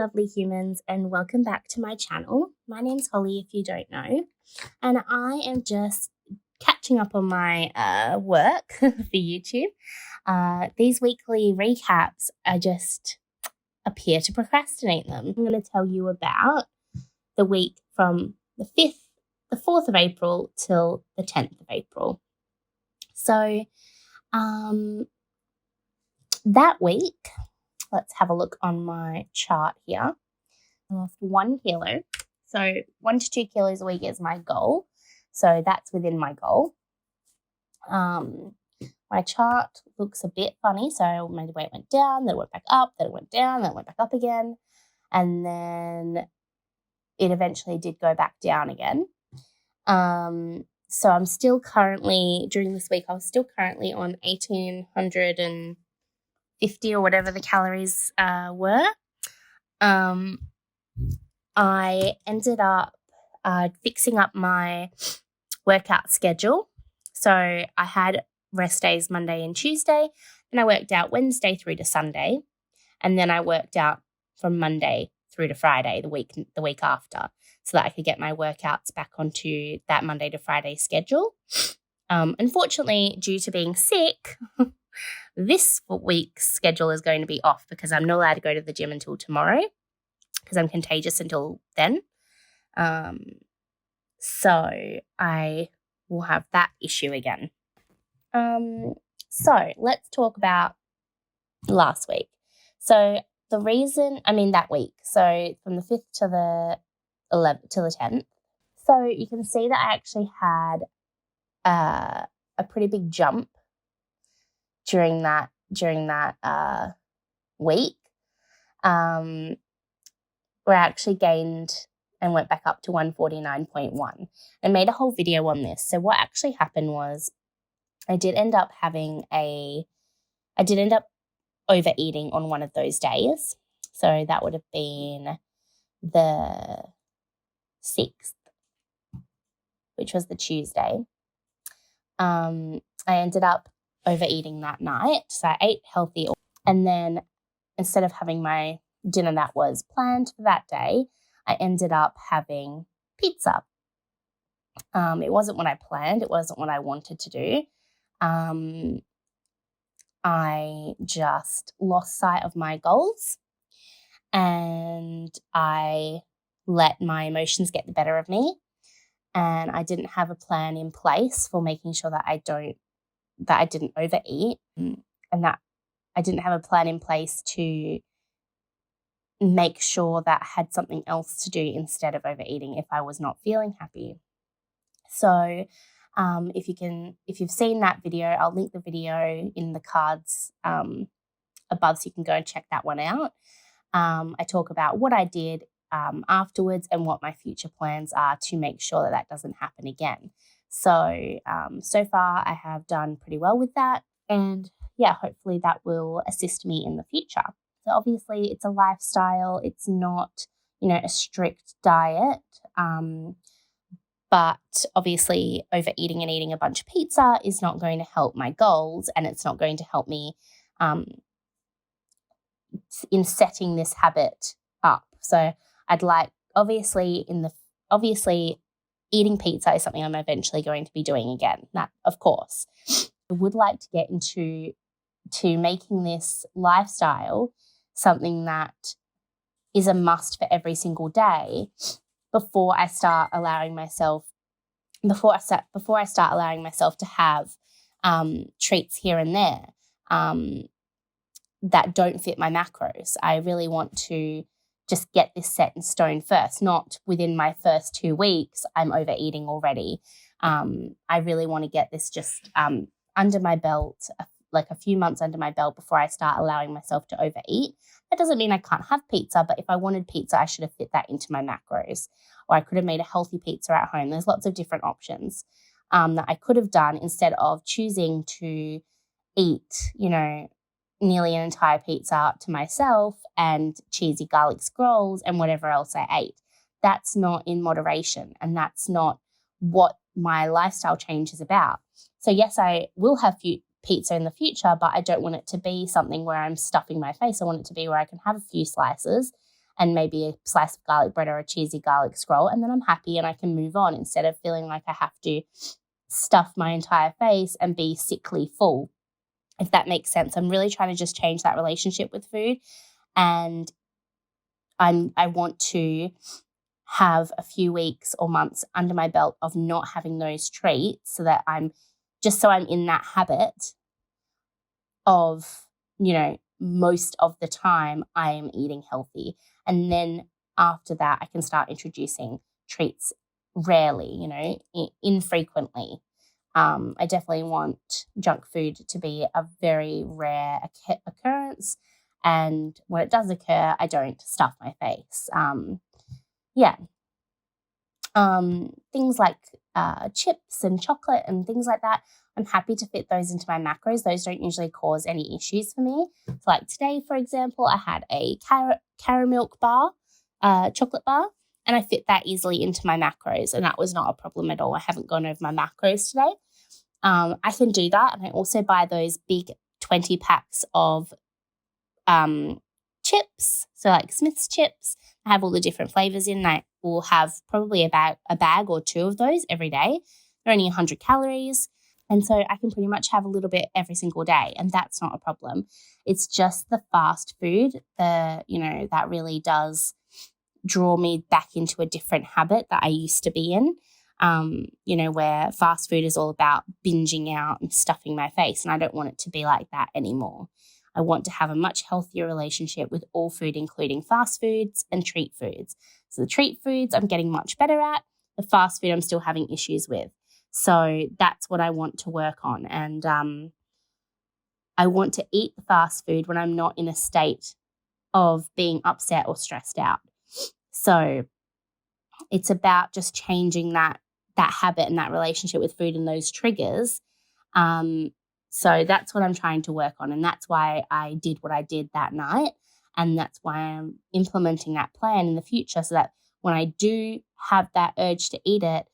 lovely humans, and welcome back to my channel. My name's Holly, if you don't know, and I am just catching up on my work for YouTube. These weekly recaps, I just appear to procrastinate them. I'm going to tell you about the week from the 4th of April till the 10th of April. So that week, let's have a look on my chart here. I lost 1 kilo. So 1 to 2 kilos a week is my goal. So that's within my goal. My chart looks a bit funny. So my weight went down, then it went back up, then it went down, then it went back up again. And then it eventually did go back down again. So I'm still currently, during this week, I was still currently on 1,850 or whatever the calories were. I ended up fixing up my workout schedule. So I had rest days Monday and Tuesday, and I worked out Wednesday through to Sunday, and then I worked out from Monday through to Friday the week after, so that I could get my workouts back onto that Monday to Friday schedule. Unfortunately, due to being sick, this week's schedule is going to be off because I'm not allowed to go to the gym until tomorrow because I'm contagious until then. So I will have that issue again. So let's talk about last week. So that week, so from the 5th to the 11th to the 10th. So you can see that I actually had a pretty big jump during that week, where I actually gained and went back up to 149.1. I made a whole video on this. So what actually happened was I did end up overeating on one of those days. So that would have been the 6th, which was the Tuesday. I ended up overeating that night. So I ate healthy, and then instead of having my dinner that was planned for that day, I ended up having pizza. It wasn't what I planned. It wasn't what I wanted to do. I just lost sight of my goals, and I let my emotions get the better of me, and I didn't have a plan in place for making sure that I didn't overeat, and that I didn't have a plan in place to make sure that I had something else to do instead of overeating if I was not feeling happy. So if you've seen that video, I'll link the video in the cards above so you can go and check that one out. I talk about what I did afterwards and what my future plans are to make sure that doesn't happen again. So far I have done pretty well with that, and yeah, hopefully that will assist me in the future. So obviously it's a lifestyle, it's not, a strict diet, but obviously overeating and eating a bunch of pizza is not going to help my goals, and it's not going to help me in setting this habit up. So I'd like, obviously eating pizza is something I'm eventually going to be doing again. That, of course. I would like to get into making this lifestyle something that is a must for every single day before I start allowing myself to have treats here and there that don't fit my macros. I really want to just get this set in stone first, not within my first 2 weeks I'm overeating already. I really want to get this just under my belt, like a few months under my belt before I start allowing myself to overeat. That doesn't mean I can't have pizza, but if I wanted pizza, I should have fit that into my macros, or I could have made a healthy pizza at home. There's lots of different options that I could have done instead of choosing to eat, nearly an entire pizza to myself and cheesy garlic scrolls and whatever else I ate. That's not in moderation, and that's not what my lifestyle change is about. So yes, I will have pizza in the future, but I don't want it to be something where I'm stuffing my face. I want it to be where I can have a few slices and maybe a slice of garlic bread or a cheesy garlic scroll, and then I'm happy and I can move on instead of feeling like I have to stuff my entire face and be sickly full, if that makes sense. I'm really trying to just change that relationship with food, and I want to have a few weeks or months under my belt of not having those treats, so that I'm in that habit of, most of the time I am eating healthy. And then after that, I can start introducing treats rarely, infrequently. I definitely want junk food to be a very rare occurrence. And when it does occur, I don't stuff my face. Things like chips and chocolate and things like that, I'm happy to fit those into my macros. Those don't usually cause any issues for me. So like today, for example, I had a caramel bar, chocolate bar, and I fit that easily into my macros, and that was not a problem at all. I haven't gone over my macros today. I can do that, and I also buy those big 20 packs of chips, so like Smith's chips. I have all the different flavors in. I will have probably about a bag or two of those every day. They're only 100 calories, and so I can pretty much have a little bit every single day, and that's not a problem. It's just the fast food that really does draw me back into a different habit that I used to be in, where fast food is all about binging out and stuffing my face, and I don't want it to be like that anymore. I want to have a much healthier relationship with all food, including fast foods and treat foods. So the treat foods I'm getting much better at. The fast food I'm still having issues with. So that's what I want to work on. And I want to eat the fast food when I'm not in a state of being upset or stressed out. So it's about just changing that habit and that relationship with food and those triggers. So that's what I'm trying to work on, and that's why I did what I did that night, and that's why I'm implementing that plan in the future, so that when I do have that urge to eat it,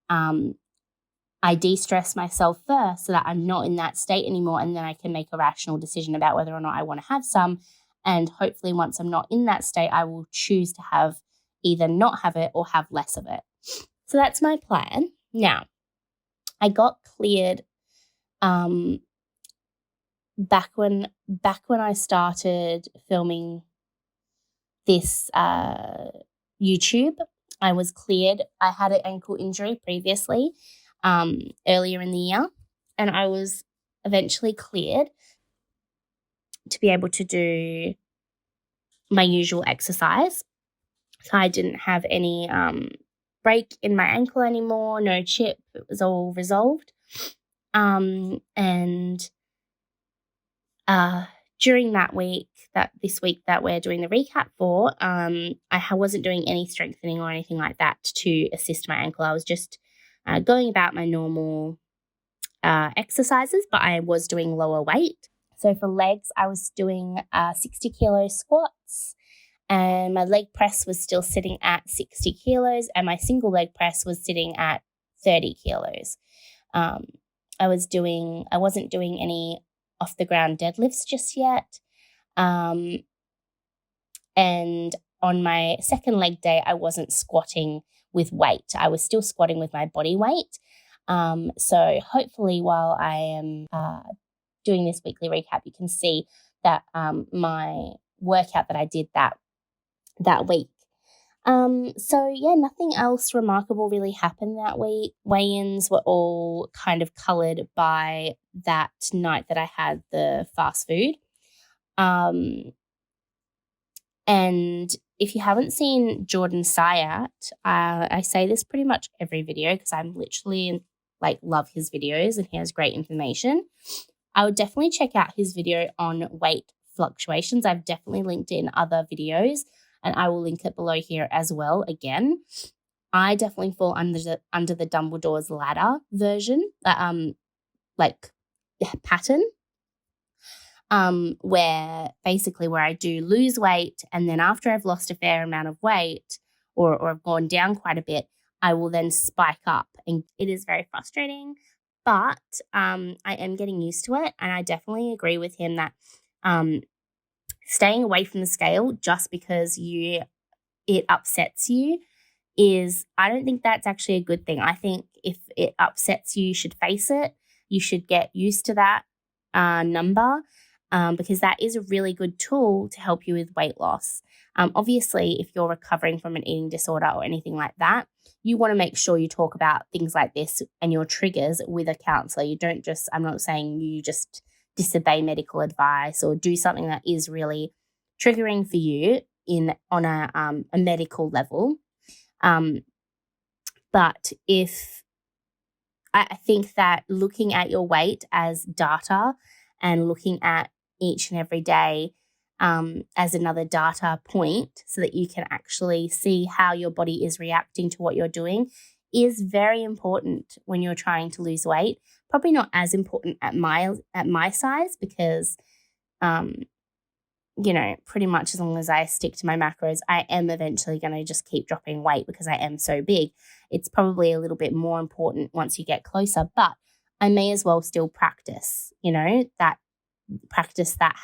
I de-stress myself first so that I'm not in that state anymore, and then I can make a rational decision about whether or not I want to have some. And hopefully once I'm not in that state, I will choose to have either not have it or have less of it. So that's my plan. Now, I got cleared back when I started filming this YouTube. I was cleared. I had an ankle injury previously, earlier in the year, and I was eventually cleared to be able to do my usual exercise. So I didn't have any break in my ankle anymore, no chip. It was all resolved. And during this week that we're doing the recap for, I wasn't doing any strengthening or anything like that to assist my ankle. I was just going about my normal exercises, but I was doing lower weight. So for legs, I was doing 60 kilo squats, and my leg press was still sitting at 60 kilos, and my single leg press was sitting at 30 kilos. I wasn't doing any off the ground deadlifts just yet. And on my second leg day, I wasn't squatting with weight. I was still squatting with my body weight. So hopefully while I am doing this weekly recap, you can see that my workout that I did that week. So yeah, nothing else remarkable really happened that week. Weigh-ins were all kind of coloured by that night that I had the fast food. And if you haven't seen Jordan Sayat, I say this pretty much every video because I'm literally love his videos and he has great information. I would definitely check out his video on weight fluctuations. I've definitely linked it in other videos, and I will link it below here as well again. I definitely fall under the Dumbledore's ladder version, pattern, where I do lose weight, and then after I've lost a fair amount of weight or I've gone down quite a bit, I will then spike up, and it is very frustrating, but I am getting used to it, and I definitely agree with him that staying away from the scale just because you it upsets you is I don't think that's actually a good thing. I think if it upsets you, you should face it. You should get used to that number because that is a really good tool to help you with weight loss. Obviously, if you're recovering from an eating disorder or anything like that, you want to make sure you talk about things like this and your triggers with a counselor. You don't just, I'm not saying you just disobey medical advice or do something that is really triggering for you on a medical level. But if I think that looking at your weight as data and looking at each and every day as another data point so that you can actually see how your body is reacting to what you're doing is very important when you're trying to lose weight. Probably not as important at my size because pretty much as long as I stick to my macros, I am eventually going to just keep dropping weight because I am so big. It's probably a little bit more important once you get closer, but I may as well still practice, that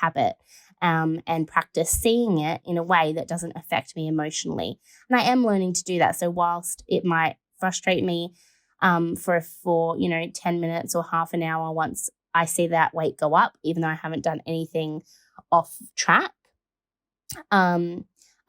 habit and practice seeing it in a way that doesn't affect me emotionally. And I am learning to do that. So whilst it might frustrate me for 10 minutes or half an hour once I see that weight go up, even though I haven't done anything off track.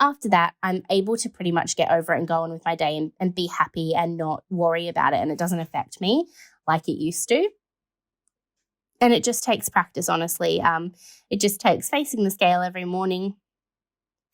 After that, I'm able to pretty much get over it and go on with my day and be happy and not worry about it. And it doesn't affect me like it used to. And it just takes practice, honestly. It just takes facing the scale every morning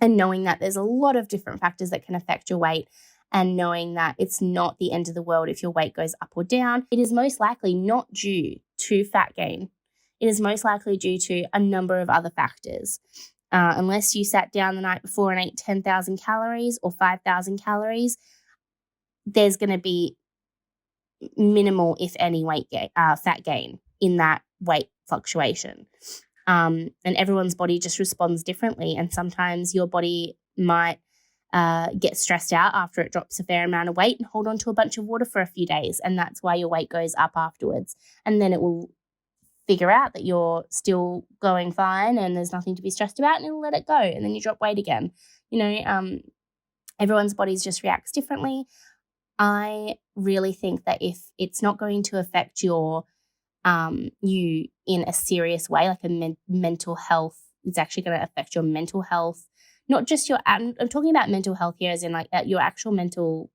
and knowing that there's a lot of different factors that can affect your weight and knowing that it's not the end of the world if your weight goes up or down. It is most likely not due to fat gain. It is most likely due to a number of other factors. Unless you sat down the night before and ate 10,000 calories or 5,000 calories, there's going to be minimal, if any, fat gain in that weight fluctuation. And everyone's body just responds differently. And sometimes your body might get stressed out after it drops a fair amount of weight and hold on to a bunch of water for a few days. And that's why your weight goes up afterwards. And then it will figure out that you're still going fine and there's nothing to be stressed about, and it'll let it go, and then you drop weight again. Everyone's bodies just reacts differently. I really think that if it's not going to affect you in a serious way, like mental health, it's actually going to affect your mental health, not just I'm talking about mental health here as in like your actual mental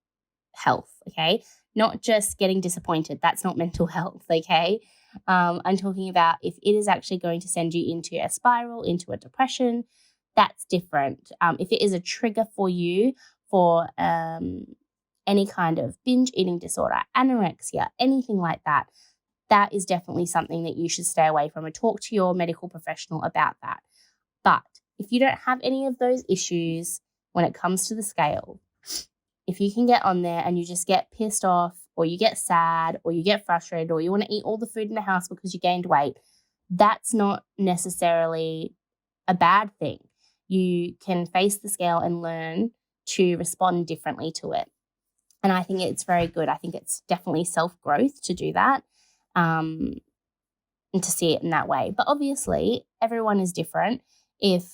health, okay? Not just getting disappointed. That's not mental health, okay? I'm talking about if it is actually going to send you into a spiral, into a depression, that's different. If it is a trigger for you for any kind of binge eating disorder, anorexia, anything like that, that is definitely something that you should stay away from and talk to your medical professional about that. But if you don't have any of those issues when it comes to the scale, if you can get on there and you just get pissed off or you get sad or you get frustrated or you want to eat all the food in the house because you gained weight, that's not necessarily a bad thing. You can face the scale and learn to respond differently to it. And I think it's very good. I think it's definitely self-growth to do that and to see it in that way. But obviously, everyone is different. If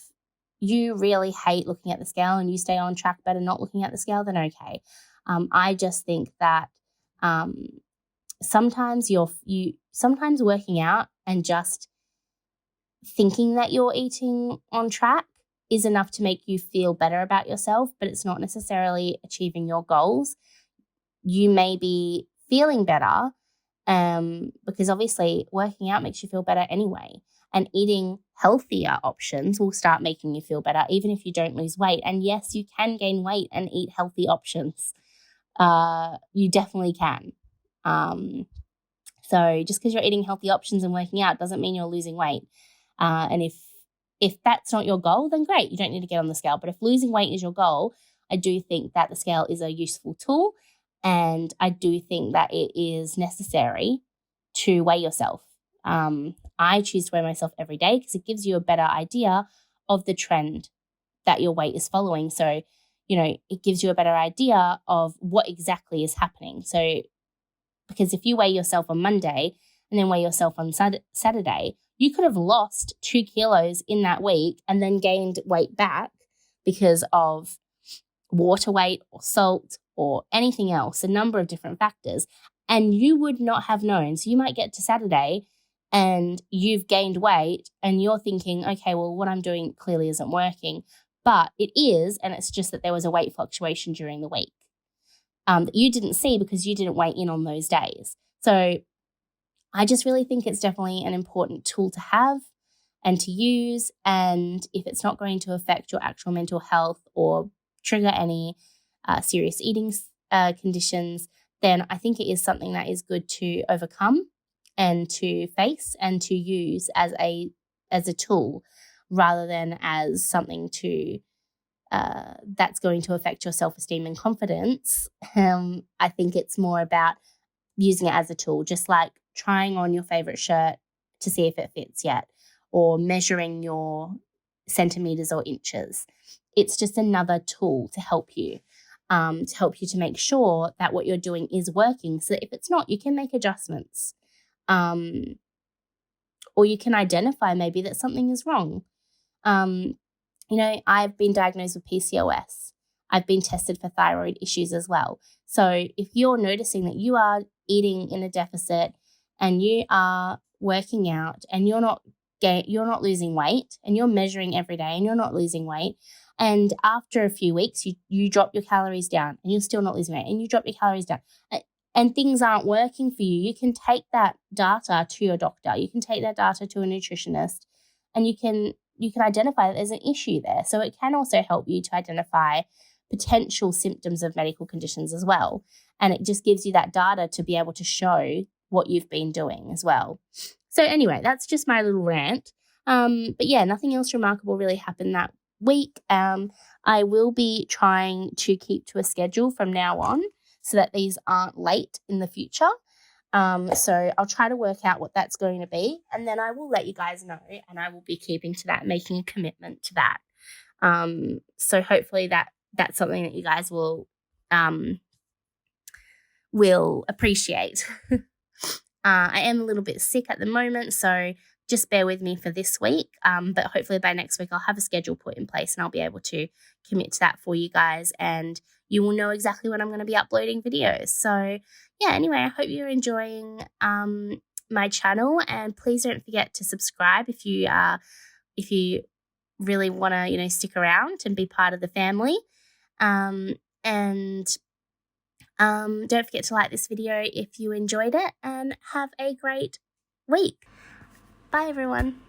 you really hate looking at the scale and you stay on track better not looking at the scale, then okay. I just think that sometimes sometimes working out and just thinking that you're eating on track is enough to make you feel better about yourself, but it's not necessarily achieving your goals. You may be feeling better because obviously working out makes you feel better anyway. And eating healthier options will start making you feel better, even if you don't lose weight. And yes, you can gain weight and eat healthy options. You definitely can. So just because you're eating healthy options and working out doesn't mean you're losing weight. And if that's not your goal, then great, you don't need to get on the scale. But if losing weight is your goal, I do think that the scale is a useful tool. And I do think that it is necessary to weigh yourself. I choose to weigh myself every day because it gives you a better idea of the trend that your weight is following. So, it gives you a better idea of what exactly is happening. So, because if you weigh yourself on Monday and then weigh yourself on Saturday, you could have lost 2 kilos in that week and then gained weight back because of water weight or salt or anything else, a number of different factors, and you would not have known. So you might get to Saturday and you've gained weight and you're thinking, okay, well, what I'm doing clearly isn't working, but it is, and it's just that there was a weight fluctuation during the week that you didn't see because you didn't weigh in on those days. So I just really think it's definitely an important tool to have and to use. And if it's not going to affect your actual mental health or trigger any serious eating conditions, then I think it is something that is good to overcome and to face and to use as a tool rather than as something to that's going to affect your self-esteem and confidence. I think it's more about using it as a tool, just like trying on your favorite shirt to see if it fits yet, or measuring your centimeters or inches. It's just another tool to help you to make sure that what you're doing is working, so that if it's not, you can make adjustments. Or you can identify maybe that something is wrong. I've been diagnosed with PCOS. I've been tested for thyroid issues as well. So if you're noticing that you are eating in a deficit and you are working out and you're not losing weight, and you're measuring every day and you're not losing weight, and after a few weeks you drop your calories down and you're still not losing weight, and you drop your calories down and things aren't working for you, you can take that data to your doctor. You can take that data to a nutritionist, and you can identify that there's an issue there. So it can also help you to identify potential symptoms of medical conditions as well. And it just gives you that data to be able to show what you've been doing as well. So anyway, that's just my little rant. But yeah, nothing else remarkable really happened that week. I will be trying to keep to a schedule from now on so that these aren't late in the future. So I'll try to work out what that's going to be, and then I will let you guys know, and I will be keeping to that, making a commitment to that. So hopefully that's something that you guys will appreciate. I am a little bit sick at the moment, so just bear with me for this week. But hopefully by next week I'll have a schedule put in place and I'll be able to commit to that for you guys, and you will know exactly when I'm going to be uploading videos. So yeah, anyway, I hope you're enjoying my channel, and please don't forget to subscribe if you really want to stick around and be part of the family. And don't forget to like this video if you enjoyed it, and have a great week. Bye everyone.